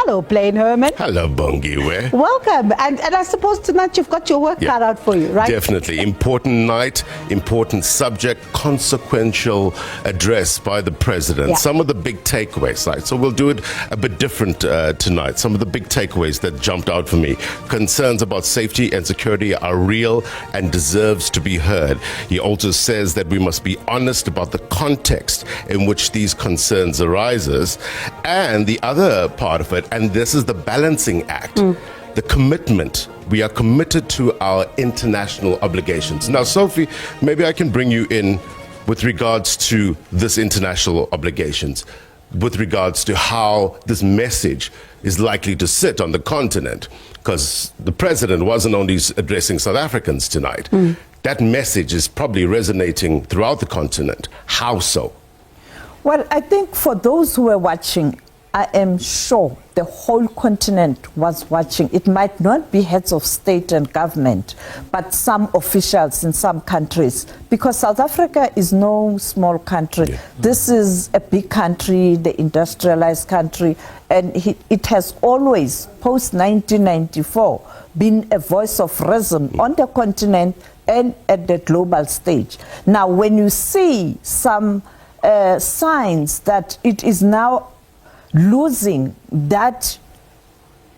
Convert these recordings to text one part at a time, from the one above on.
Hello, Plain Herman. Hello, Bongiwe. Welcome. And I suppose tonight you've got your work cut out for you, right? Definitely. Important night, important subject, consequential address by the president. Yeah. Some of the big takeaways, right? So we'll do it a bit different tonight. Some of the big takeaways that jumped out for me. Concerns about safety and security are real and deserves to be heard. He also says that we must be honest about the context in which these concerns arises. And the other part of it, and this is the balancing act, the commitment. We are committed to our international obligations. Now, Sophie, maybe I can bring you in with regards to this international obligations, with regards to how this message is likely to sit on the continent, because the president wasn't only addressing South Africans tonight. That message is probably resonating throughout the continent. How so? Well, I think for those who were watching, I am sure the whole continent was watching. It might not be heads of state and government, but some officials in some countries, because South Africa is no small country. Yeah. This is a big country, the industrialized country, and it has always, post-1994, been a voice of reason on the continent and at the global stage. Now, when you see some signs that it is now losing that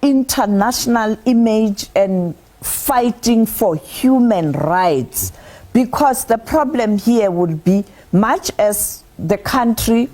international image and fighting for human rights, because the problem here would be, much as the country,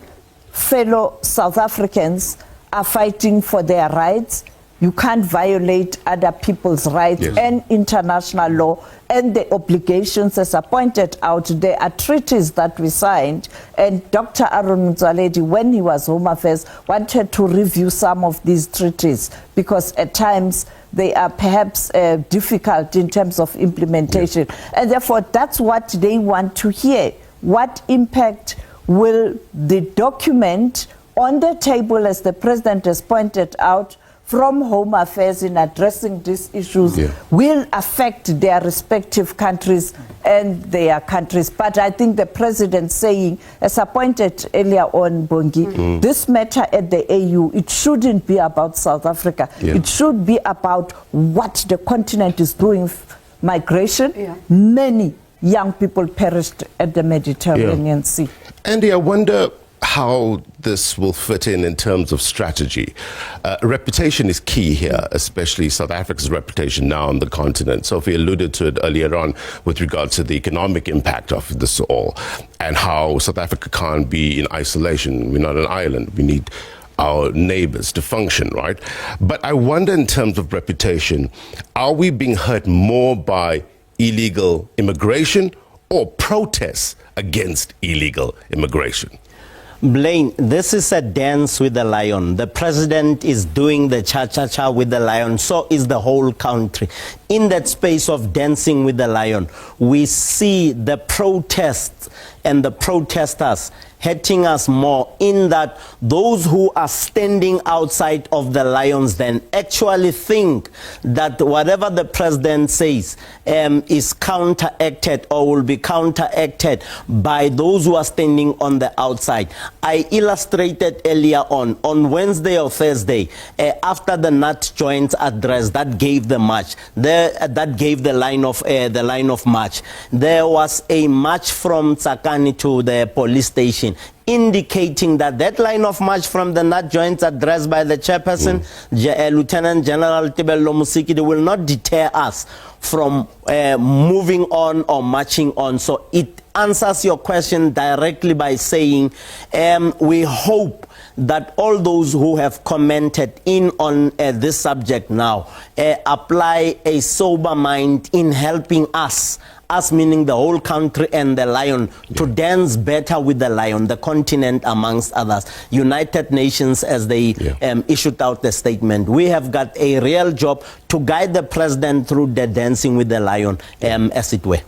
fellow South Africans are fighting for their rights, you can't violate other people's rights. Yes. And international law and the obligations, as I pointed out, there are treaties that we signed, and Dr. Aaron Motsoaledi, when he was Home Affairs, wanted to review some of these treaties because at times they are perhaps difficult in terms of implementation. Yes. And therefore, that's what they want to hear. What impact will the document on the table, as the president has pointed out, from Home Affairs in addressing these issues will affect their respective countries and their countries. But I think the president saying, as I pointed earlier on, Bongi, this matter at the AU, it shouldn't be about South Africa. Yeah. It should be about what the continent is doing. Migration, many young people perished at the Mediterranean Sea. Andy, I wonder how this will fit in terms of strategy. Reputation is key here, especially South Africa's reputation now on the continent. Sophie alluded to it earlier on with regards to the economic impact of this all and how South Africa can't be in isolation. We're not an island. We need our neighbors to function, right? But I wonder, in terms of reputation, are we being hurt more by illegal immigration or protests against illegal immigration? Blaine, this is a dance with the lion. The president is doing the cha-cha-cha with the lion. So is the whole country. In that space of dancing with the lion, we see the protests and the protesters hurting us more, in that those who are standing outside of the lions then actually think that whatever the president says is counteracted or will be counteracted by those who are standing on the outside. I illustrated earlier on Wednesday or Thursday, after the Nat Joint address that gave the march, that gave the line of march. There was a march from Tsakani to the police station, indicating that that line of march from the Nat Joint address by the chairperson, Lieutenant General Tebello Musikidi, will not deter us from moving on or marching on. So it answers your question directly by saying we hope that all those who have commented in on this subject now apply a sober mind in helping us meaning the whole country and the lion, to dance better with the lion, the continent amongst others. United Nations, as they issued out the statement, we have got a real job to guide the president through the dancing with the lion, as it were.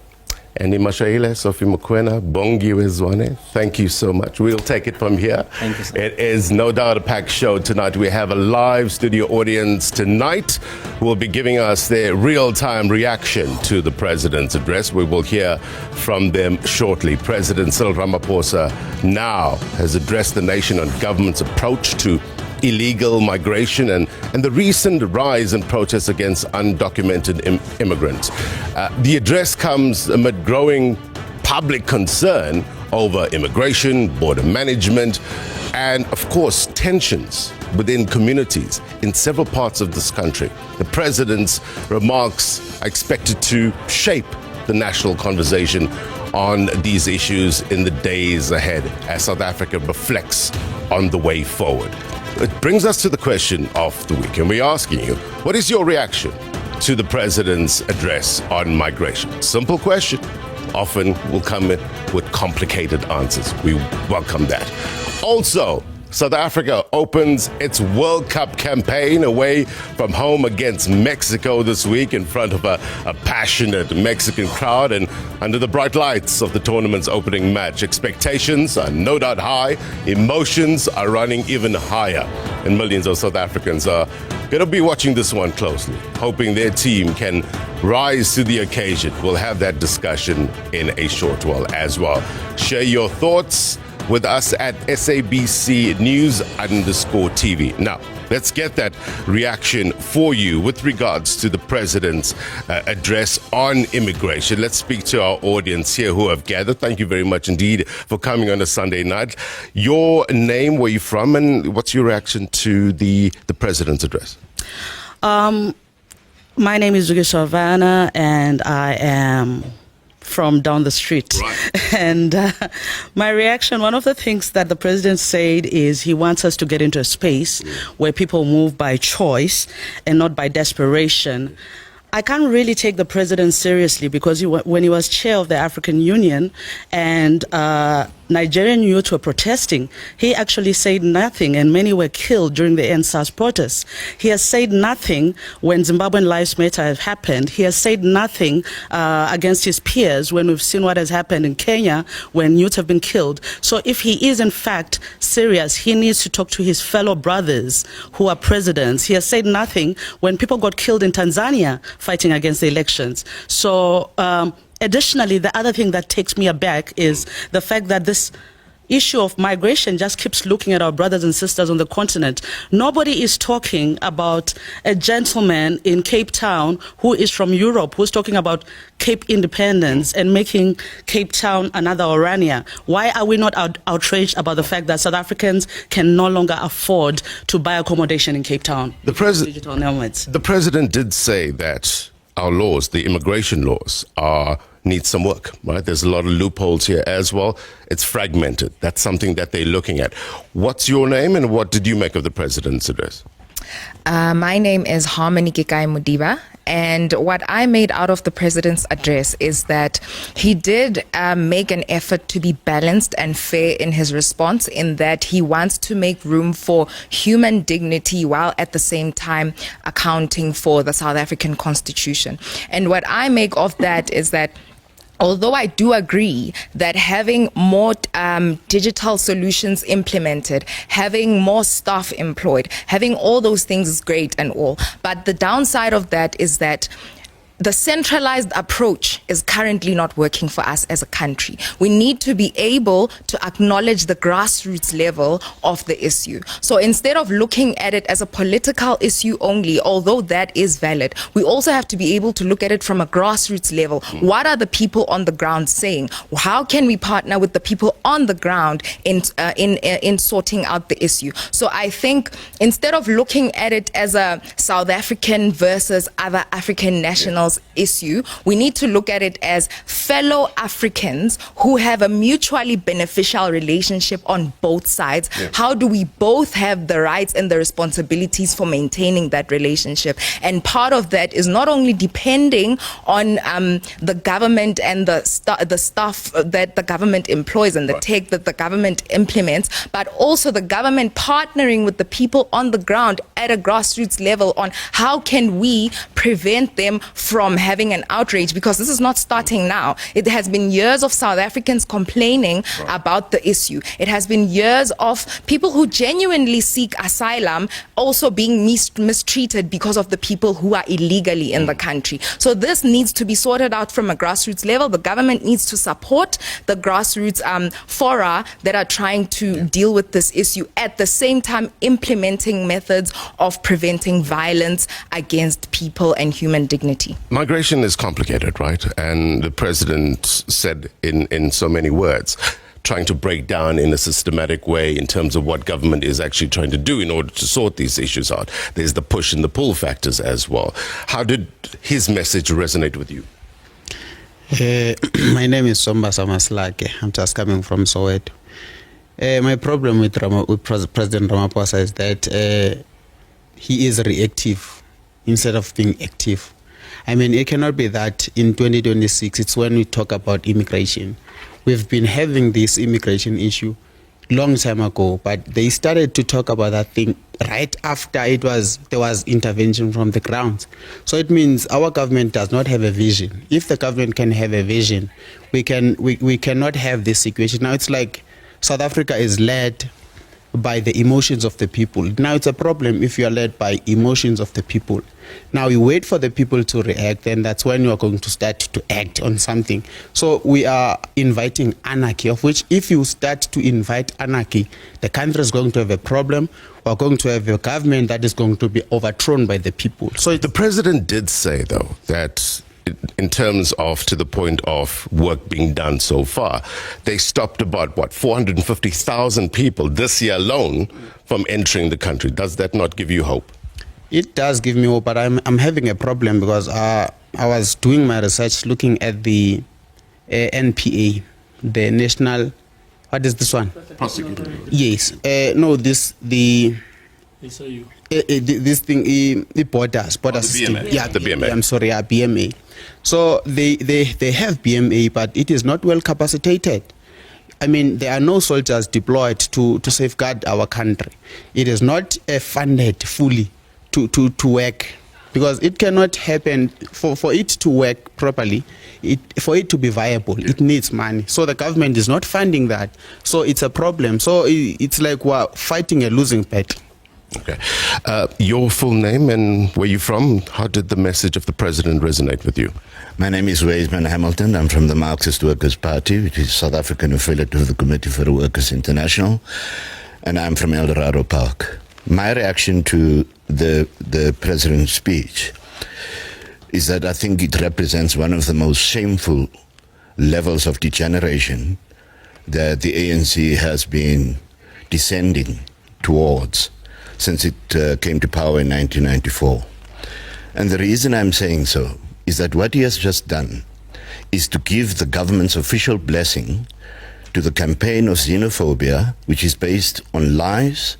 Andy Mashaile, Sophie Mokoena, Bongiwe Zwane, thank you so much. We'll take it from here. Thank you, sir. It is no doubt a packed show tonight. We have a live studio audience tonight who will be giving us their real-time reaction to the president's address. We will hear from them shortly. President Cyril Ramaphosa now has addressed the nation on government's approach to illegal migration and the recent rise in protests against undocumented immigrants. The address comes amid growing public concern over immigration, border management, and of course tensions within communities in several parts of this country. The president's remarks are expected to shape the national conversation on these issues in the days ahead as South Africa reflects on the way forward. It brings us to the question of the week, and we're asking you, what is your reaction to the president's address on migration? Simple question. Often will come with complicated answers. We welcome that. Also, South Africa opens its World Cup campaign away from home against Mexico this week in front of a passionate Mexican crowd and under the bright lights of the tournament's opening match. Expectations are no doubt high. Emotions are running even higher. And millions of South Africans are going to be watching this one closely, hoping their team can rise to the occasion. We'll have that discussion in a short while as well. Share your thoughts with us at SABC News_TV. Now, let's get that reaction for you with regards to the president's address on immigration. Let's speak to our audience here who have gathered. Thank you very much indeed for coming on a Sunday night. Your name, where you from, and what's your reaction to the president's address? My name is Zuki Savannah, and I am from down the street. Right. And my reaction, one of the things that the president said is he wants us to get into a space where people move by choice and not by desperation. I can't really take the president seriously because when he was chair of the African Union and Nigerian youth were protesting, he actually said nothing, and many were killed during the NSAS protests. He has said nothing when Zimbabwean Lives Matter has happened. He has said nothing against his peers when we've seen what has happened in Kenya when youth have been killed. So if he is in fact serious, he needs to talk to his fellow brothers who are presidents. He has said nothing when people got killed in Tanzania fighting against the elections. So additionally, the other thing that takes me aback is the fact that this issue of migration just keeps looking at our brothers and sisters on the continent. Nobody is talking about a gentleman in Cape Town who is from Europe, who's talking about Cape independence and making Cape Town another Orania. Why are we not outraged about the fact that South Africans can no longer afford to buy accommodation in Cape Town? The president did say that our laws, the immigration laws, need some work, right? There's a lot of loopholes here as well. It's fragmented. That's something that they're looking at. What's your name and what did you make of the president's address? My name is Harmony Kikai Mudiba, and what I made out of the president's address is that he did make an effort to be balanced and fair in his response, in that he wants to make room for human dignity while at the same time accounting for the South African Constitution. And what I make of that is that although I do agree that having more digital solutions implemented, having more staff employed, having all those things is great and all, but the downside of that is that the centralized approach is currently not working for us as a country. We need to be able to acknowledge the grassroots level of the issue. So instead of looking at it as a political issue only, although that is valid, we also have to be able to look at it from a grassroots level. What are the people on the ground saying? How can we partner with the people on the ground in sorting out the issue? So I think instead of looking at it as a South African versus other African nationals issue, we need to look at it as fellow Africans who have a mutually beneficial relationship on both sides. Yes. How do we both have the rights and the responsibilities for maintaining that relationship? And part of that is not only depending on the government and the stuff that the government employs and the tech that the government implements, but also the government partnering with the people on the ground at a grassroots level on how can we prevent them from from having an outrage, because this is not starting now. It has been years of South Africans complaining about the issue. It has been years of people who genuinely seek asylum also being mistreated because of the people who are illegally in the country. So this needs to be sorted out from a grassroots level. The government needs to support the grassroots fora that are trying to deal with this issue, at the same time implementing methods of preventing violence against people and human dignity. Migration is complicated, right? And the president said in so many words, trying to break down in a systematic way in terms of what government is actually trying to do in order to sort these issues out. There's the push and the pull factors as well. How did his message resonate with you? My name is Somba Samaslake. I'm just coming from Soweto. My problem with President Ramaphosa is that he is reactive instead of being active. I mean, it cannot be that in 2026, it's when we talk about immigration. We've been having this immigration issue long time ago, but they started to talk about that thing right after there was intervention from the ground. So it means our government does not have a vision. If the government can have a vision, we cannot have this situation. Now it's like South Africa is led by the emotions of the people. Now it's a problem if you are led by emotions of the people. Now you wait for the people to react, and that's when you are going to start to act on something. So we are inviting anarchy, of which if you start to invite anarchy, the country is going to have a problem. We're going to have a government that is going to be overthrown by the people. So The president did say, though, that in terms of to the point of work being done so far, they stopped about 450,000 people this year alone from entering the country. Does that not give you hope? it does give me hope, but I'm having a problem because I was doing my research looking at the NPA, the National, what is this one? Prosecutor. Yes. No, this this thing, the border system. BMA. Yeah, The BMA. I'm sorry, yeah, BMA. So they have BMA, but it is not well capacitated. I mean, there are no soldiers deployed to safeguard our country. It is not funded fully to work, because it cannot happen for it to work properly. For it to be viable, it needs money. So the government is not funding that. So it's a problem. So it's like we're fighting a losing battle. Okay. Your full name and where you're from? How did the message of the president resonate with you? My name is Weisman Hamilton. I'm from the Marxist Workers' Party, which is South African affiliate of the Committee for the Workers International, and I'm from El Dorado Park. My reaction to the president's speech is that I think it represents one of the most shameful levels of degeneration that the ANC has been descending towards since it came to power in 1994. And the reason I'm saying so is that what he has just done is to give the government's official blessing to the campaign of xenophobia, which is based on lies,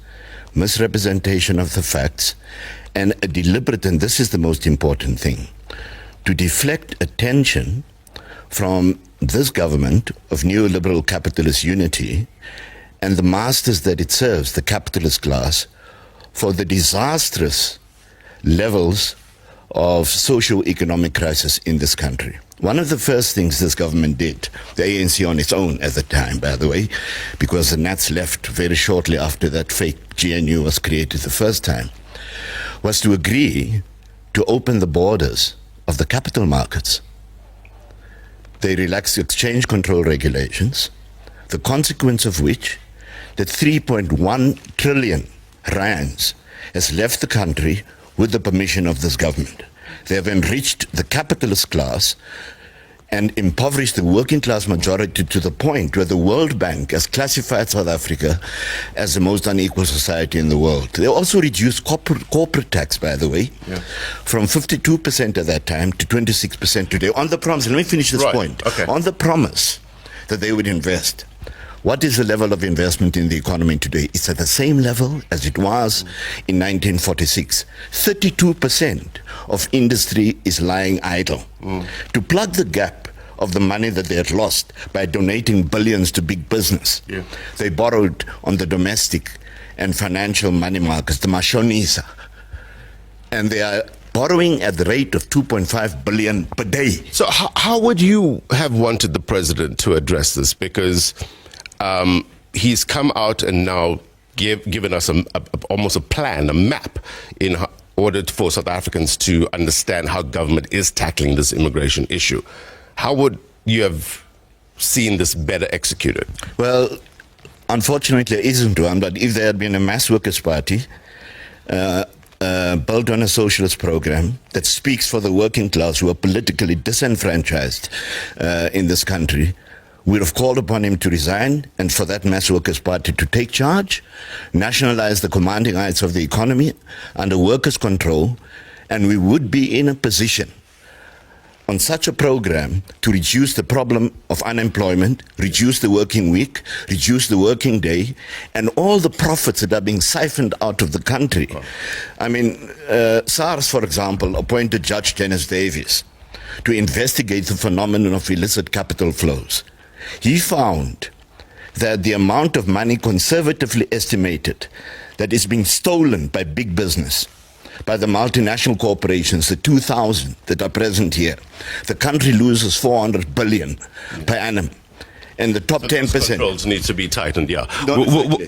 misrepresentation of the facts, and a deliberate, and this is the most important thing, to deflect attention from this government of neoliberal capitalist unity and the masters that it serves, the capitalist class, for the disastrous levels of socio-economic crisis in this country. One of the first things this government did, the ANC on its own at the time, by the way, because the Nats left very shortly after that fake GNU was created the first time, was to agree to open the borders of the capital markets. They relaxed exchange control regulations, the consequence of which, that 3.1 trillion rands has left the country with the permission of this government. They have enriched the capitalist class and impoverished the working class majority to the point where the World Bank has classified South Africa as the most unequal society in the world. They also reduced corporate tax, by the way, from 52% at that time to 26% today, on the promise, let me finish this point, on the promise that they would invest. What is the level of investment in the economy today? It's at the same level as it was in 1946. 32% of industry is lying idle. To plug the gap of the money that they had lost by donating billions to big business, they borrowed on the domestic and financial money markets, the mashonisa, and they are borrowing at the rate of 2.5 billion per day. So how would you have wanted the president to address this? Because he's come out and now given us almost a plan, a map in order for South Africans to understand how government is tackling this immigration issue. How would you have seen this better executed? Well, unfortunately, there isn't one, but if there had been a mass workers' party built on a socialist program that speaks for the working class who are politically disenfranchised in this country, we would have called upon him to resign and for that mass workers' party to take charge, nationalize the commanding heights of the economy under workers' control, and we would be in a position on such a program to reduce the problem of unemployment, reduce the working week, reduce the working day, and all the profits that are being siphoned out of the country. I mean, SARS, for example, appointed Judge Dennis Davies to investigate the phenomenon of illicit capital flows. He found that the amount of money conservatively estimated that is being stolen by big business, by the multinational corporations, the 2,000 that are present here, the country loses 400 billion per annum. And the top 10%. Controls need to be tightened, yeah.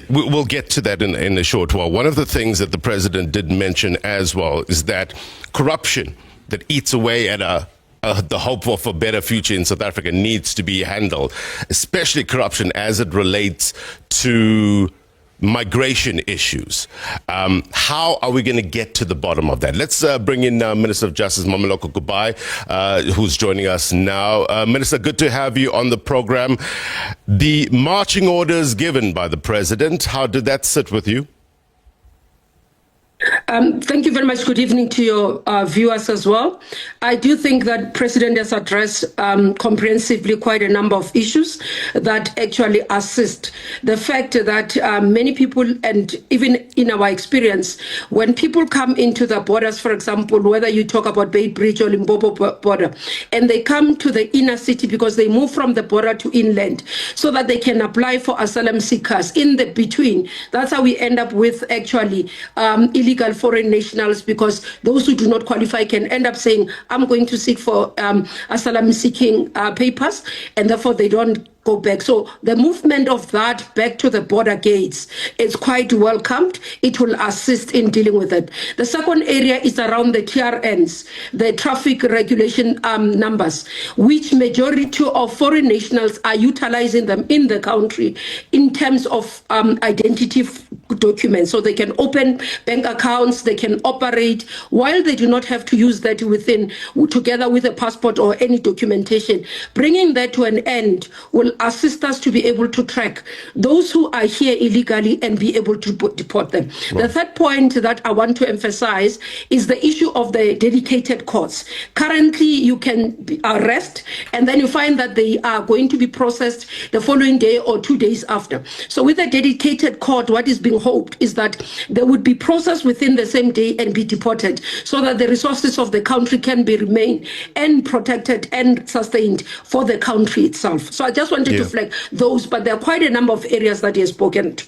We'll get to that in a short while. One of the things that the president did mention as well is that corruption that eats away at the hope of a better future in South Africa needs to be handled, especially corruption as it relates to migration issues. How are we going to get to the bottom of that? Let's bring in Minister of Justice Mameloko Kubai, who's joining us now. Minister, good to have you on the program. The marching orders given by the president, how did that sit with you? Thank you very much. Good evening to your viewers as well. I do think that President has addressed comprehensively quite a number of issues that actually assist. The fact that many people, and even in our experience, when people come into the borders, for example, whether you talk about Bay Bridge or Limpopo border, and they come to the inner city because they move from the border to inland so that they can apply for asylum seekers in the between. That's how we end up with actually illegal foreign nationals, because those who do not qualify can end up saying, I'm going to seek for asylum seeking papers, and therefore they don't go back. So the movement of that back to the border gates is quite welcomed. It will assist in dealing with it. The second area is around the TRNs, the traffic regulation numbers, which majority of foreign nationals are utilizing them in the country in terms of identity documents. So they can open bank accounts, they can operate, while they do not have to use that together with a passport or any documentation. Bringing that to an end will assist us to be able to track those who are here illegally and be able to deport them. Right. The third point that I want to emphasize is the issue of the dedicated courts. Currently, you can arrest and then you find that they are going to be processed the following day or 2 days after. So with a dedicated court, what is being hoped is that they would be processed within the same day and be deported, so that the resources of the country can be remain and protected and sustained for the country itself. So I just wanted to flag those, but there are quite a number of areas that he has spoken to.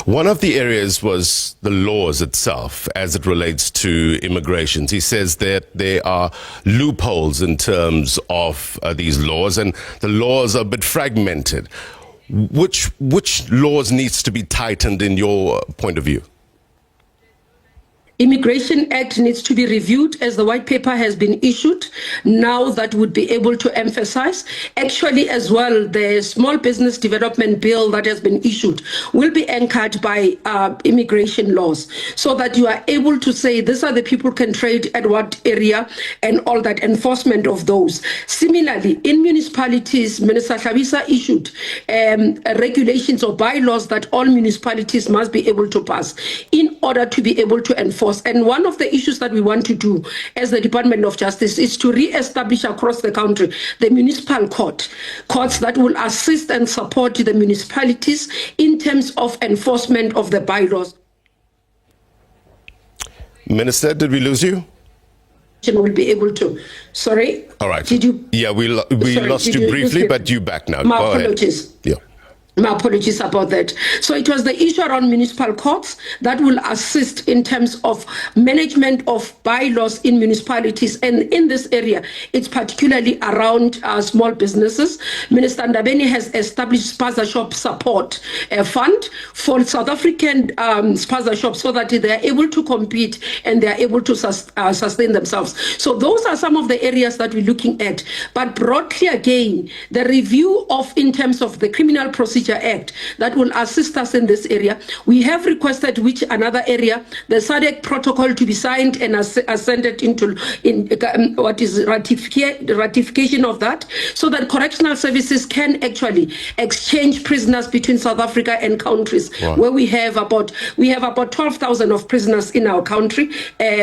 One of the areas was the laws itself as it relates to immigrations. He says that there are loopholes in terms of these laws, and the laws are a bit fragmented. Which laws needs to be tightened in your point of view? Immigration Act needs to be reviewed, as the white paper has been issued. Now that would be able to emphasize. Actually, as well, the small business development bill that has been issued will be anchored by immigration laws, so that you are able to say these are the people can trade at what area and all that enforcement of those. Similarly, in municipalities, Minister Hlabisa issued regulations or bylaws that all municipalities must be able to pass in order to be able to enforce. And one of the issues that we want to do as the Department of Justice is to re-establish across the country the municipal courts that will assist and support the municipalities in terms of enforcement of the bylaws. Minister, did we lose you? Will be able to. Sorry. All right. Did you? Yeah, we lost you briefly, but you back now. My apologies. Yeah. My apologies about that. So it was the issue around municipal courts that will assist in terms of management of bylaws in municipalities. And in this area, it's particularly around small businesses. Minister Ndabeni has established spaza shop support fund for South African spaza shops so that they are able to compete and they are able to sustain themselves. So those are some of the areas that we're looking at. But broadly again, the review of in terms of the Criminal Procedure Act that will assist us in this area. We have requested which another area, the SADC protocol to be signed and ascended into what is ratification of that, so that correctional services can actually exchange prisoners between South Africa and countries. Wow. Where we have about 12,000 of prisoners in our country,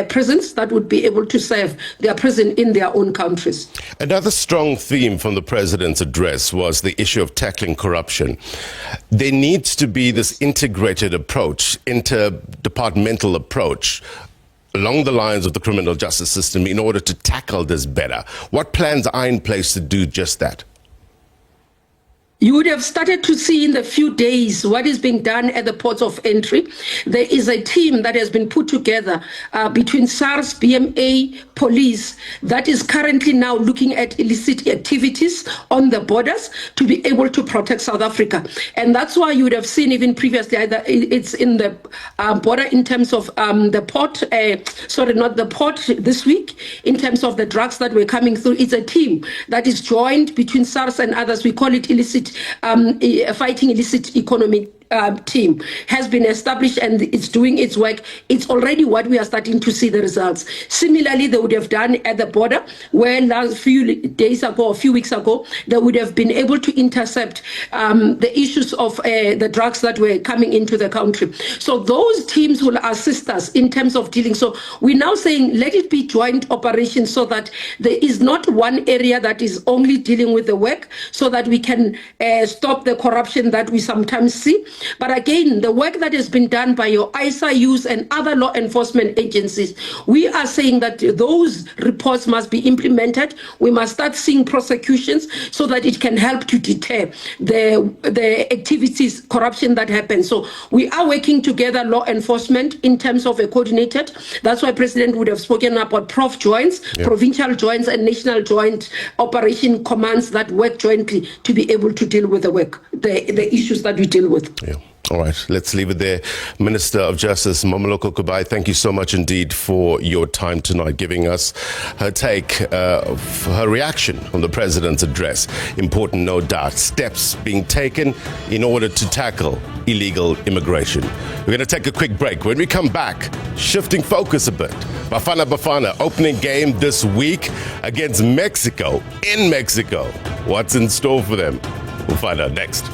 prisons that would be able to serve their prison in their own countries. Another strong theme from the president's address was the issue of tackling corruption. There needs to be this integrated approach, interdepartmental approach along the lines of the criminal justice system in order to tackle this better. What plans are in place to do just that? You would have started to see in the few days what is being done at the ports of entry. There is a team that has been put together between SARS, BMA, police that is currently now looking at illicit activities on the borders to be able to protect South Africa. And that's why you would have seen even previously, either it's in the border in terms of the port, not the port this week, in terms of the drugs that were coming through. It's a team that is joined between SARS and others. We call it fighting illicit economy team has been established and it's doing its work. It's already what we are starting to see the results. Similarly, they would have done at the border where last few days ago, a few weeks ago, they would have been able to intercept the issues of the drugs that were coming into the country. So those teams will assist us in terms of dealing. So we're now saying let it be joint operations so that there is not one area that is only dealing with the work, so that we can stop the corruption that we sometimes see. But again, the work that has been done by your ISIUs and other law enforcement agencies, we are saying that those reports must be implemented. We must start seeing prosecutions so that it can help to deter the activities, corruption that happens. So we are working together, law enforcement, in terms of a coordinated. That's why President would have spoken about prof joints, provincial joints and national joint operation commands that work jointly to be able to deal with the work, the issues that we deal with. Yeah. All right, let's leave it there. Minister of Justice, Momoloko Kubai, thank you so much indeed for your time tonight, giving us her take, her reaction on the president's address. Important, no doubt, steps being taken in order to tackle illegal immigration. We're going to take a quick break. When we come back, shifting focus a bit. Bafana opening game this week against Mexico, in Mexico. What's in store for them? We'll find out next.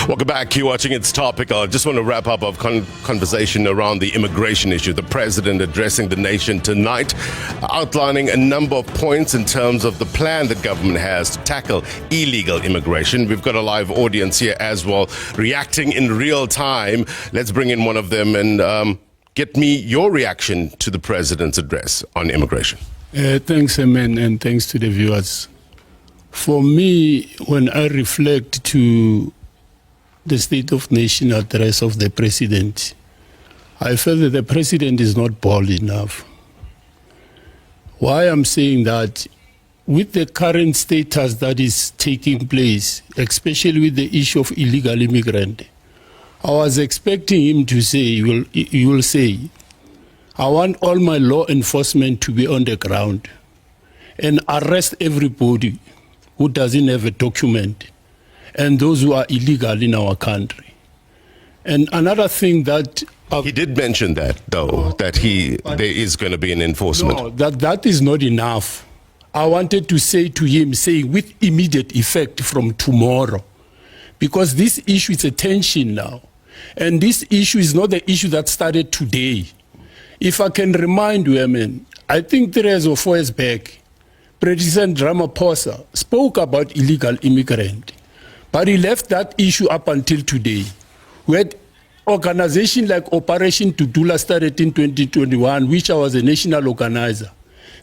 Welcome back. You're watching It's Topical. I just want to wrap up our conversation around the immigration issue. The president addressing the nation tonight, outlining a number of points in terms of the plan that government has to tackle illegal immigration. We've got a live audience here as well, reacting in real time. Let's bring in one of them and get me your reaction to the president's address on immigration. Thanks, Amen, and thanks to the viewers. For me, when I reflect to the State of Nation address of the president, I feel that the president is not bold enough. Why I'm saying that, with the current status that is taking place, especially with the issue of illegal immigrant, I was expecting him to say, he will say, I want all my law enforcement to be on the ground and arrest everybody who doesn't have a document and those who are illegal in our country. And another thing that... he did mention that, though, that there is going to be an enforcement. No, that is not enough. I wanted to say to him, with immediate effect from tomorrow, because this issue is a tension now. And this issue is not the issue that started today. If I can remind women, I think 3 or 4 years back, President Ramaphosa spoke about illegal immigrant. But he left that issue up until today. We had organizations like Operation Tudula started in 2021, which I was a national organizer.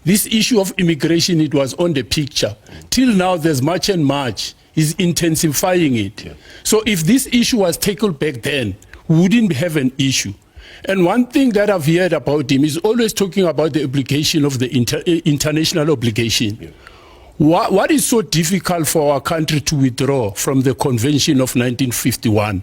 this issue of immigration, it was on the picture. Till now, there's March and March is intensifying it. Yeah. So if this issue was tackled back then, we wouldn't have an issue. And one thing that I've heard about him is always talking about the obligation of the international obligation. Yeah. What is so difficult for our country to withdraw from the Convention of 1951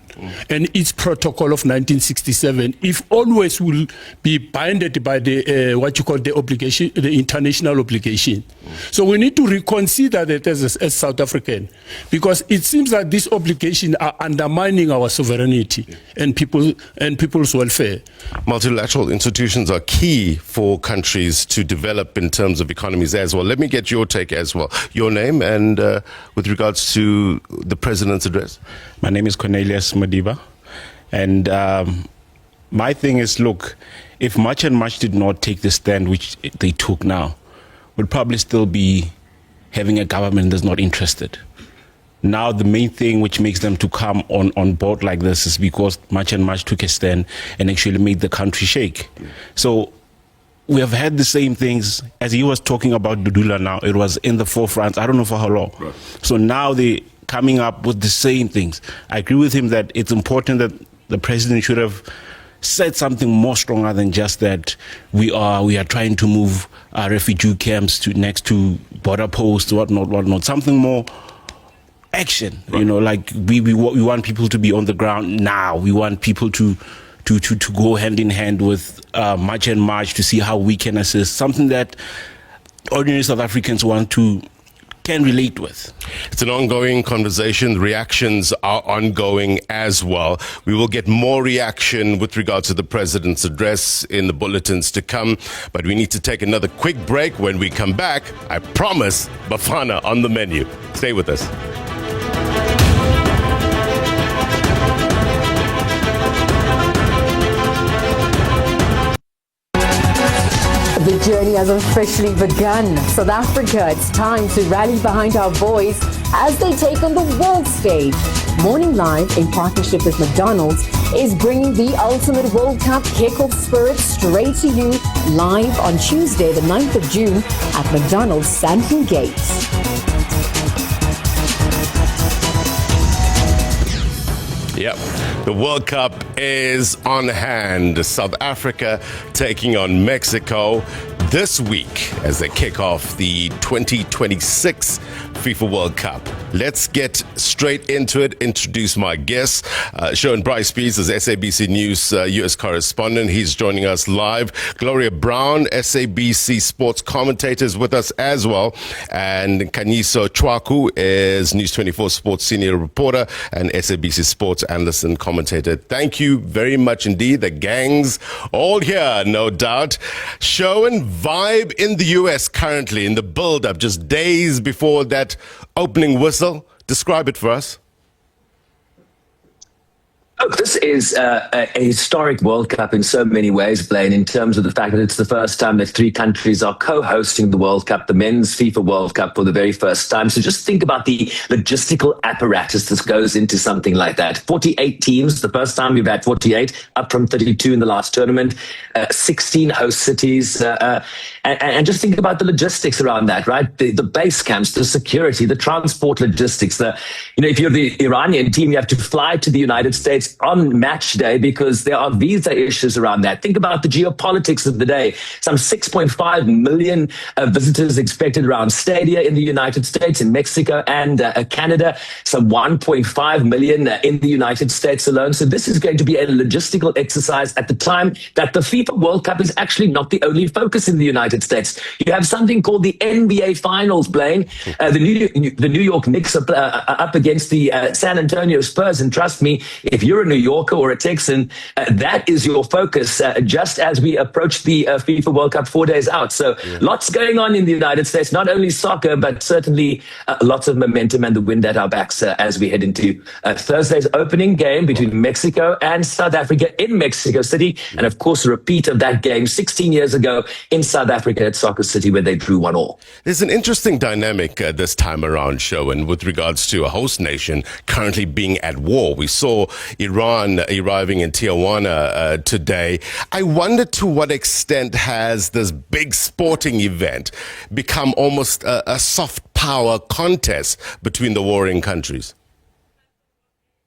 and its protocol of 1967 if always will be binded by the what you call the obligation, the international obligation? So we need to reconsider that as South African, because it seems that these obligations are undermining our sovereignty and people's welfare. Multilateral institutions are key for countries to develop in terms of economies as well. Let me get your take as well. Your name and with regards to the President's address. My name is Cornelius Madiba. And my thing is, look, if March and March did not take the stand which they took now, we'd probably still be having a government that's not interested. Now, the main thing which makes them to come on board like this is because March and March took a stand and actually made the country shake. So we have had the same things as he was talking about Dudula now. It was in the forefront, I don't know for how long. Right. So now they coming up with the same things. I agree with him that it's important that the president should have said something more stronger than just that we are trying to move our refugee camps to next to border posts, whatnot. Something more action, right. You know, like we want people to be on the ground now. We want people to go hand in hand with March and March to see how we can assist, something that ordinary South Africans can relate with. It's an ongoing conversation. Reactions are ongoing as well. We will get more reaction with regards to the President's address in the bulletins to come, but we need to take another quick break. When we come back, I promise, Bafana on the menu. Stay with us. The journey has officially begun. South Africa, it's time to rally behind our boys as they take on the world stage. Morning Live, in partnership with McDonald's, is bringing the ultimate World Cup kickoff spirit straight to you live on Tuesday, the 9th of June at McDonald's Sandton Gates. Yep, the World Cup is on hand. South Africa taking on Mexico this week as they kick off the 2026 FIFA World Cup. Let's get straight into it. Introduce my guest. Sean Bryce Pease is SABC News U.S. correspondent. He's joining us live. Gloria Brown, SABC Sports commentator, is with us as well. And Kanyiso Chwaku is News 24 Sports senior reporter and SABC Sports analyst and commentator. Thank you very much indeed. The gang's all here, no doubt. Showing vibe in the U.S. currently in the build-up, just days before that opening whistle. Describe it for us. Oh, this is a historic World Cup in so many ways, Blaine, in terms of the fact that it's the first time that three countries are co-hosting the World Cup, the men's FIFA World Cup for the very first time. So just think about the logistical apparatus that goes into something like that. 48 teams, the first time we've had 48, up from 32 in the last tournament, 16 host cities. And just think about the logistics around that, right? The base camps, the security, the transport logistics. If you're the Iranian team, you have to fly to the United States on match day because there are visa issues around that. Think about the geopolitics of the day. Some 6.5 million visitors expected around stadia in the United States, in Mexico and Canada. Some 1.5 million in the United States alone. So this is going to be a logistical exercise at the time that the FIFA World Cup is actually not the only focus in the United States. You have something called the NBA Finals, Blaine. The New York Knicks are up against the San Antonio Spurs. And trust me, if you're a New Yorker or a Texan, that is your focus just as we approach the FIFA World Cup 4 days out. So lots going on in the United States, not only soccer, but certainly lots of momentum and the wind at our backs as we head into Thursday's opening game between Mexico and South Africa in Mexico City. And of course, a repeat of that game 16 years ago in South Africa at Soccer City where they drew 1-1. There's an interesting dynamic this time around, Showen, with regards to a host nation currently being at war. We saw Iran arriving in Tijuana today. I wonder to what extent has this big sporting event become almost a soft power contest between the warring countries?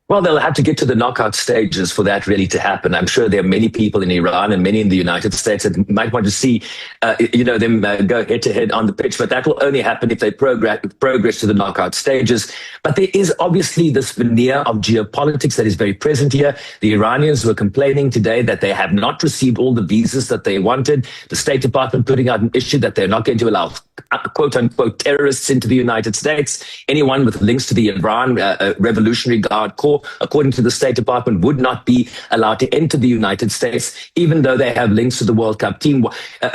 Well, they'll have to get to the knockout stages for that really to happen. I'm sure there are many people in Iran and many in the United States that might want to see, them go head to head on the pitch, but that will only happen if they progress to the knockout stages. But there is obviously this veneer of geopolitics that is very present here. The Iranians were complaining today that they have not received all the visas that they wanted. The State Department putting out an issue that they're not going to allow quote unquote terrorists into the United States. Anyone with links to the Iran Revolutionary Guard Corps, according to the State Department, would not be allowed to enter the United States, even though they have links to the World Cup team.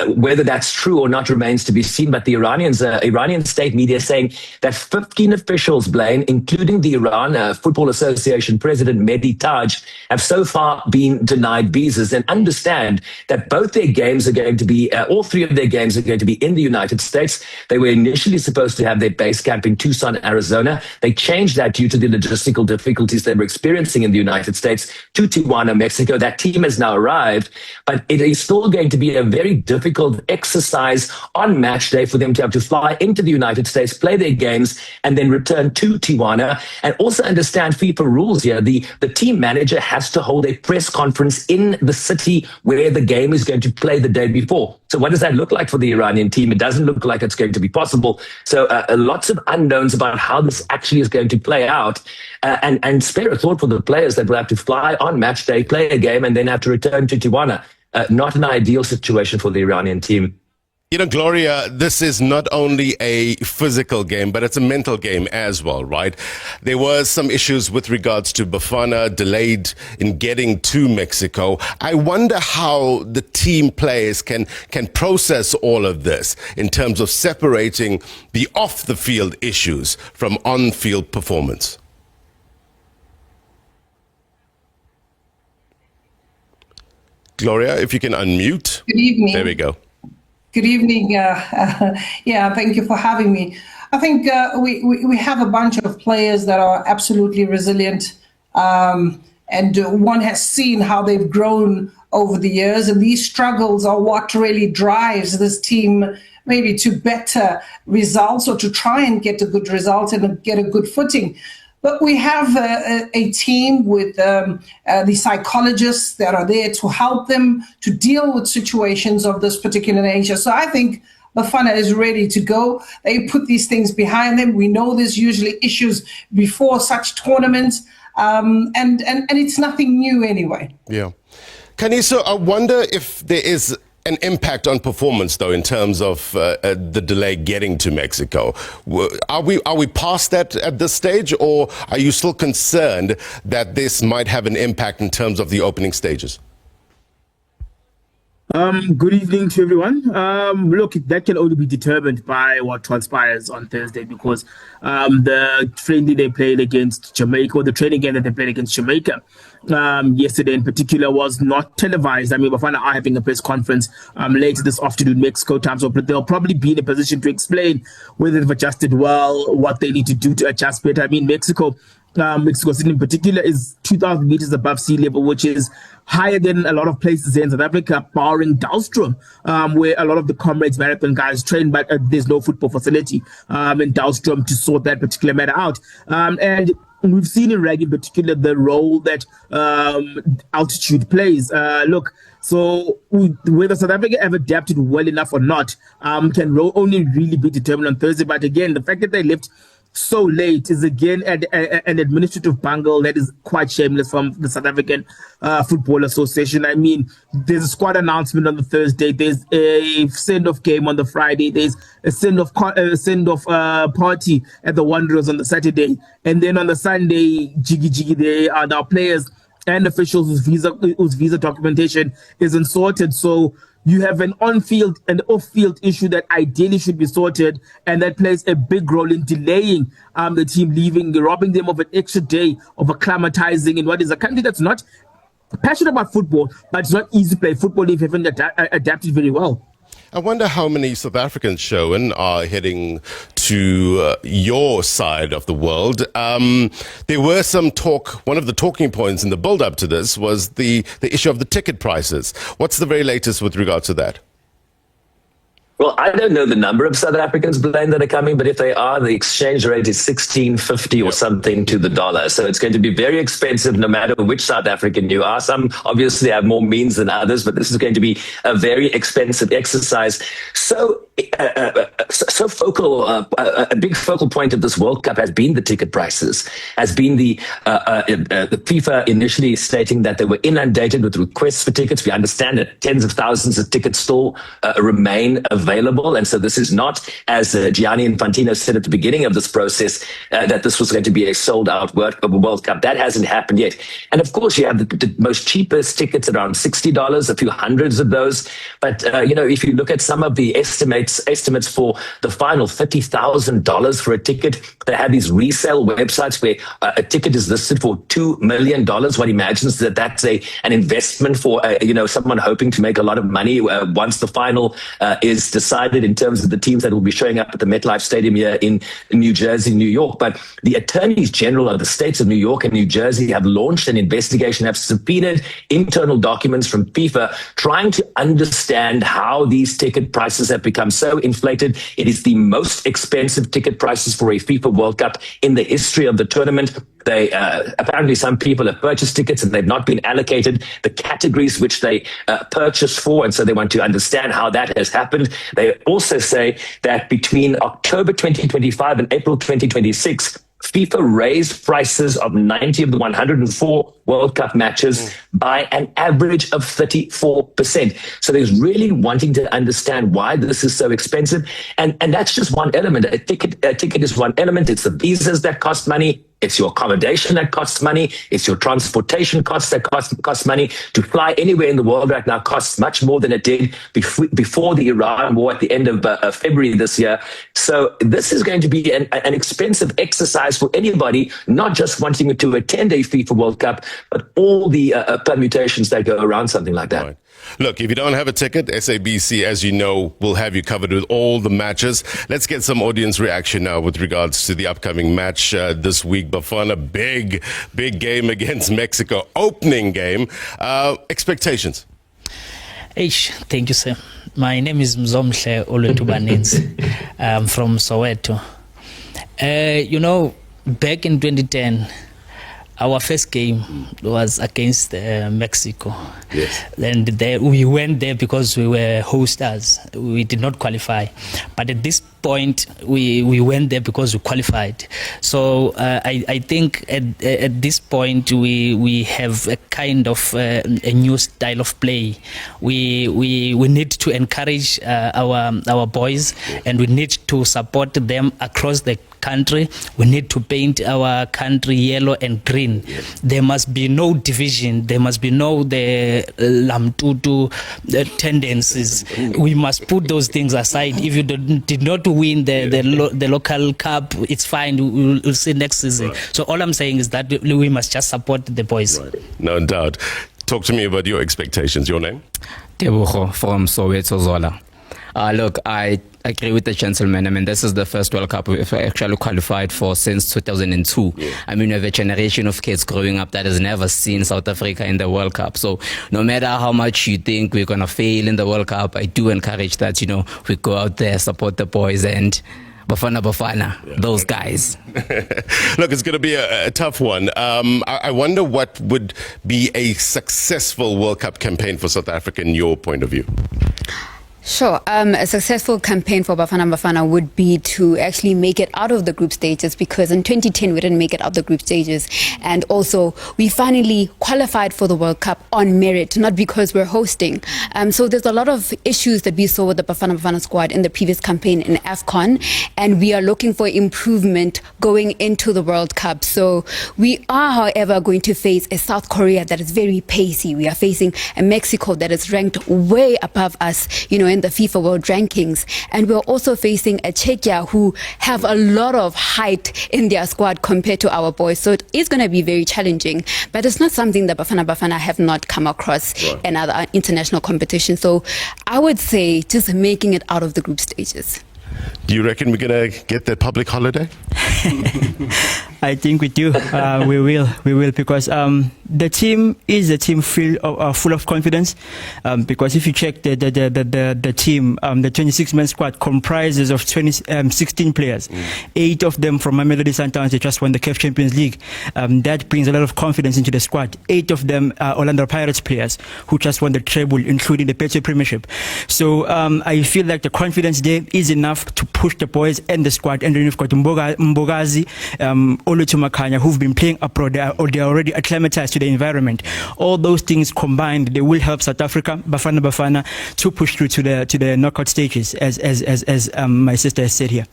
Whether that's true or not remains to be seen. But the Iranian state media saying that 15 officials, Blaine, including the Iran Football Association President Mehdi Taj, have so far been denied visas. And understand that both their games are going to be, all three of their games are going to be in the United States. They were initially supposed to have their base camp in Tucson, Arizona. They changed that due to the logistical difficulties they were experiencing in the United States to Tijuana, Mexico. That team has now arrived, but it is still going to be a very difficult exercise on match day for them to have to fly into the United States, play their games, and then return to Tijuana. And also understand FIFA rules here. The team manager has to hold a press conference in the city where the game is going to play the day before. So what does that look like for the Iranian team? It doesn't look like it's going to be possible. So lots of unknowns about how this actually is going to play out. And spare a thought for the players that will have to fly on match day, play a game, and then have to return to Tijuana. Not an ideal situation for the Iranian team. You know, Gloria, this is not only a physical game, but it's a mental game as well, right? There were some issues with regards to Bafana, delayed in getting to Mexico. I wonder how the team players can process all of this in terms of separating the off-the-field issues from on-field performance. Gloria, if you can unmute. Good evening. There we go. Good evening. Thank you for having me. I think we have a bunch of players that are absolutely resilient, and one has seen how they've grown over the years, and these struggles are what really drives this team maybe to better results or to try and get a good result and get a good footing. But we have a team with the psychologists that are there to help them to deal with situations of this particular nature. So I think Bafana is ready to go. They put these things behind them. We know there's usually issues before such tournaments, and it's nothing new anyway. Yeah. Kanisa, I wonder if there is an impact on performance, though, in terms of the delay getting to Mexico. Are we past that at this stage, or are you still concerned that this might have an impact in terms of the opening stages? Good evening to everyone. Look, that can only be determined by what transpires on Thursday, because the friendly they played against Jamaica, or the training game that they played against Jamaica yesterday in particular, was not televised. I mean, Bafana are having a press conference later this afternoon, Mexico time, so they'll probably be in a position to explain whether they've adjusted well, what they need to do to adjust better. I mean, Mexico City in particular is 2,000 meters above sea level, which is higher than a lot of places in South Africa, barring Dahlstrom, where a lot of the Comrades Marathon guys train, but there's no football facility in Dahlstrom to sort that particular matter out. And we've seen in rugby in particular the role that altitude plays. So whether South Africa have adapted well enough or not can only really be determined on Thursday. But again, the fact that they left so late is again an administrative bungle that is quite shameless from the South African Football Association. I mean, there's a squad announcement on the Thursday, there's a send-off game on the Friday, there's a send-off party at the Wanderers on the Saturday, and then on the Sunday, jiggy, there are now players and officials whose visa documentation isn't sorted. So you have an on-field and off-field issue that ideally should be sorted, and that plays a big role in delaying the team leaving, robbing them of an extra day of acclimatizing in what is a country that's not passionate about football, but it's not easy to play football if you haven't adapted very well. I wonder how many South Africans, Sherwin, are heading to your side of the world. There were some talk, one of the talking points in the build-up to this was the issue of the ticket prices. What's the very latest with regard to that? Well, I don't know the number of South Africans, Blaine, that are coming, but if they are, the exchange rate is 16.50 or something to the dollar. So it's going to be very expensive no matter which South African you are. Some obviously have more means than others, but this is going to be a very expensive exercise. So focal, a big focal point of this World Cup has been the ticket prices, has been the FIFA initially stating that they were inundated with requests for tickets. We understand that tens of thousands of tickets still remain available. And so this is not, as Gianni Infantino said at the beginning of this process, that this was going to be a sold out World Cup. That hasn't happened yet. And of course, you have the most cheapest tickets around $60, a few hundreds of those. But, if you look at some of the estimates for the final $30,000 for a ticket, they have these resale websites where a ticket is listed for $2 million. One imagines that that's an investment for, someone hoping to make a lot of money once the final is decided in terms of the teams that will be showing up at the MetLife Stadium here in New Jersey, New York. But the attorneys general of the states of New York and New Jersey have launched an investigation, have subpoenaed internal documents from FIFA, trying to understand how these ticket prices have become so inflated. It is the most expensive ticket prices for a FIFA World Cup in the history of the tournament. They apparently some people have purchased tickets and they've not been allocated the categories which they purchased for, and so they want to understand how that has happened. They also say that between October 2025 and April 2026, FIFA raised prices of 90 of the 104 World Cup matches by an average of 34%. So there's really wanting to understand why this is so expensive. And that's just one element. A ticket is one element. It's the visas that cost money. It's your accommodation that costs money. It's your transportation costs that cost money. To fly anywhere in the world right now costs much more than it did before the Iran war at the end of February this year. So this is going to be an expensive exercise for anybody, not just wanting to attend a FIFA World Cup, but all the permutations that go around something like that. Right. Look, if you don't have a ticket, SABC, as you know, will have you covered with all the matches. Let's get some audience reaction now with regards to the upcoming match this week. Bafana, big game against Mexico, opening game. Expectations? Thank you, sir. My name is Mzomhle Olutubanenzi. I'm from Soweto. Back in 2010, our first game was against Mexico. Yes. And we went there because we were hosters. We did not qualify. But at this point, we went there because we qualified. So I think at this point, we have a kind of a new style of play. We need to encourage our boys, and we need to support them across the country. We need to paint our country yellow and green. Yes. There must be no division. There must be no the lamtutu tendencies. We must put those things aside. If you did not win the local cup, it's fine. We'll see next season. Right. So all I'm saying is that we must just support the boys. Right. No doubt. Talk to me about your expectations. Your name? Tebucho from Soweto Zola. Look, I agree with the gentleman. I mean, this is the first World Cup we've actually qualified for since 2002. Yeah. I mean, we have a generation of kids growing up that has never seen South Africa in the World Cup. So no matter how much you think we're going to fail in the World Cup, I do encourage that, we go out there, support the boys, and Bafana, those guys. Look, it's going to be a tough one. I wonder what would be a successful World Cup campaign for South Africa in your point of view. Sure. A successful campaign for Bafana would be to actually make it out of the group stages, because in 2010 we didn't make it out of the group stages, and also we finally qualified for the World Cup on merit, not because we're hosting. So there's a lot of issues that we saw with the Bafana squad in the previous campaign in AFCON, and we are looking for improvement going into the World Cup. So we are, however, going to face a South Korea that is very pacey. We are facing a Mexico that is ranked way above us, in in the FIFA World Rankings. And we're also facing a Czechia who have a lot of height in their squad compared to our boys. So it is going to be very challenging, but it's not something that Bafana Bafana have not come across in other international competitions. So I would say just making it out of the group stages. Do you reckon we're going to get that public holiday? I think we do. We will, because the team is a team full of confidence. Because if you check the team, the 26-man squad comprises of 16 players. 8 of them from Mamelodi Sundowns. They just won the CAF Champions League. That brings a lot of confidence into the squad. 8 of them are Orlando Pirates players who just won the treble, including the Petro Premiership. So I feel like the confidence there is enough to push the boys and the squad. And then you've got Mbogazi, Olutumakanya, who've been playing abroad. They are already acclimatized to the environment. All those things combined, they will help South Africa, Bafana, to push through to the knockout stages, as my sister has said here.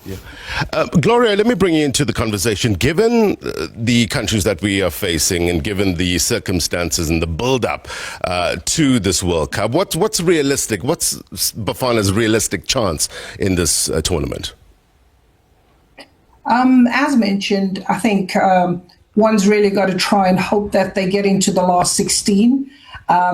Gloria, let me bring you into the conversation. Given the countries that we are facing, and given the circumstances and the build-up to this World Cup, what's realistic? What's Bafana's realistic chance in this tournament? As mentioned, I think one's really got to try and hope that they get into the last 16,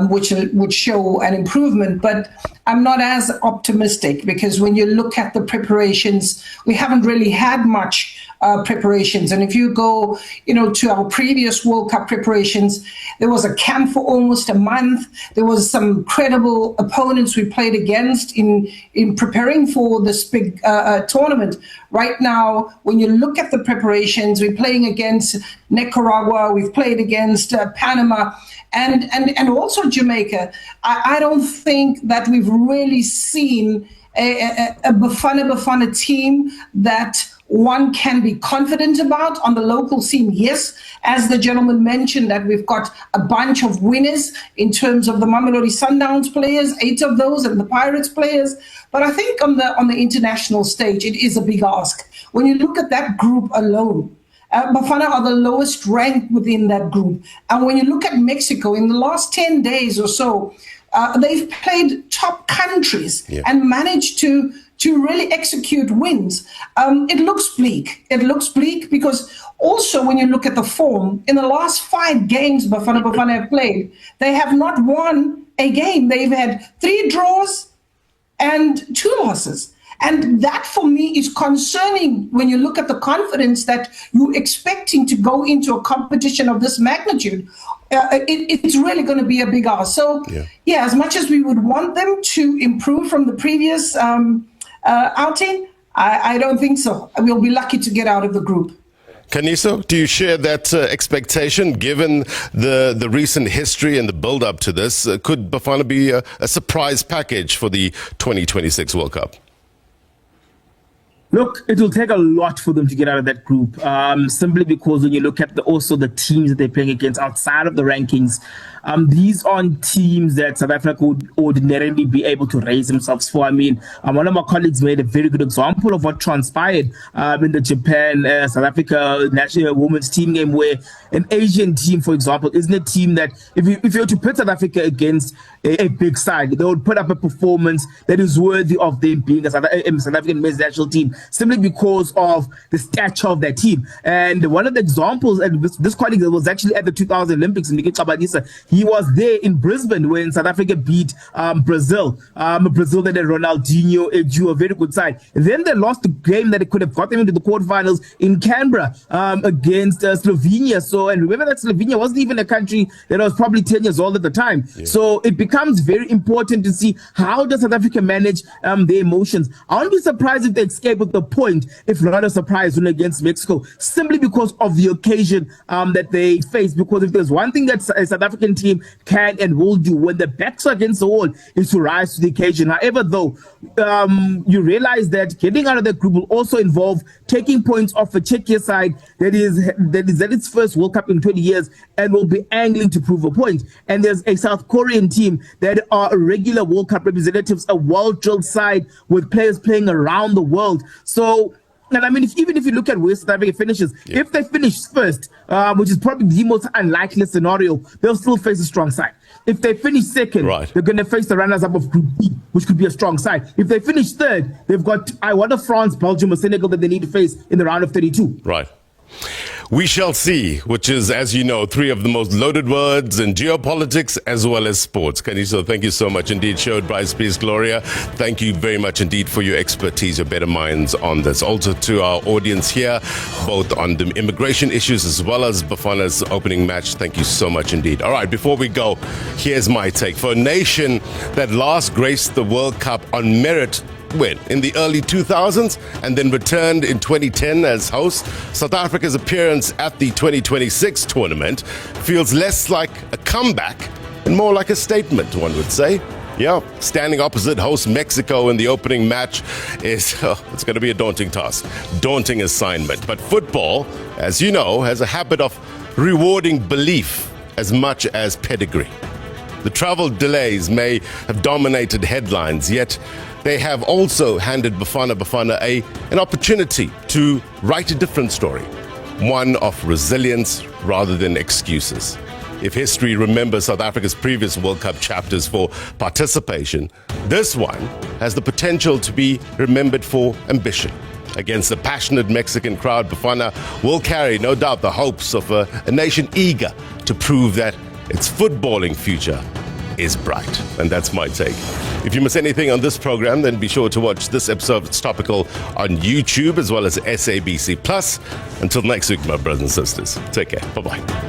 which would show an improvement. But I'm not as optimistic, because when you look at the preparations, we haven't really had much preparations. And if you go, to our previous World Cup preparations, there was a camp for almost a month. There was some credible opponents we played against in preparing for this big tournament. Right now, when you look at the preparations, we're playing against Nicaragua, we've played against Panama, and also Jamaica. I don't think that we've really seen a Bafana team that one can be confident about. On the local scene, yes, as the gentleman mentioned, that we've got a bunch of winners in terms of the Mamelodi Sundowns players, 8 of those, and the Pirates players. But I think on the international stage, it is a big ask. When you look at that group alone, Bafana are the lowest ranked within that group. And when you look at Mexico, in the last 10 days or so, they've played top countries and managed to really execute wins. It looks bleak. It looks bleak because also when you look at the form, in the last 5 games Bafana have played, they have not won a game. They've had 3 draws and 2 losses. And that for me is concerning when you look at the confidence that you're expecting to go into a competition of this magnitude. It's really going to be a big ask. So, as much as we would want them to improve from the previous outing, I don't think so. We'll be lucky to get out of the group. Kaniso, do you share that expectation, given the recent history and the build-up to this? Could Bafana be a surprise package for the 2026 World Cup? Look, it will take a lot for them to get out of that group, simply because when you look at also the teams that they're playing against outside of the rankings, these aren't teams that South Africa would ordinarily be able to raise themselves for. I mean, one of my colleagues made a very good example of what transpired in the Japan-South Africa national women's team game, where an Asian team, for example, isn't a team that, if you were to put South Africa against a big side, they would put up a performance that is worthy of them being a South African men's national team, simply because of the stature of that team. And one of the examples, and this colleague was actually at the 2000 Olympics, Miki Chabadisa, he was there in Brisbane when South Africa beat Brazil. Brazil that had Ronaldinho, a very good side. Then they lost the game that it could have got them into the quarterfinals in Canberra against Slovenia. So, and remember that Slovenia wasn't even a country that was probably 10 years old at the time. So it becomes very important to see how does South Africa manage their emotions. I won't be surprised if they escape with the point, if not a surprise win against Mexico, simply because of the occasion that they face. Because if there's one thing that a South African team can and will do when the backs are against the wall is to rise to the occasion. However, though, you realize that getting out of the group will also involve taking points off a Czechia side that is at its first World Cup in 20 years and will be angling to prove a point. And there's a South Korean team that are regular World Cup representatives, a well-drilled side with players playing around the world. So And I mean, even if you look at where South Africa finishes, if they finish first, which is probably the most unlikely scenario, they'll still face a strong side. If they finish second, they're going to face the runners-up of Group B, which could be a strong side. If they finish third, they've got either France, Belgium, or Senegal that they need to face in the round of 32. Right. We shall see, which is, as you know, three of the most loaded words in geopolitics as well as sports. Kaniso, thank you so much indeed. Showed Bryce Peace, Gloria. Thank you very much indeed for your expertise, your better minds on this. Also to our audience here, both on the immigration issues as well as Bafana's opening match. Thank you so much indeed. All right, before we go, here's my take. For a nation that last graced the World Cup on merit, in the early 2000s and then returned in 2010 as host, South Africa's appearance at the 2026 tournament feels less like a comeback and more like a statement, one would say. Yeah, standing opposite host Mexico in the opening match is, it's going to be a daunting task, daunting assignment. But football, as you know, has a habit of rewarding belief as much as pedigree. The travel delays may have dominated headlines, yet they have also handed Bafana an opportunity to write a different story, one of resilience rather than excuses. If history remembers South Africa's previous World Cup chapters for participation, this one has the potential to be remembered for ambition. Against the passionate Mexican crowd, Bafana will carry, no doubt, the hopes of a nation eager to prove that its footballing future is bright. And that's my take. If you miss anything on this program, then be sure to watch this episode of It's Topical on YouTube as well as SABC Plus. Until next week, my brothers and sisters, take care. Bye-bye.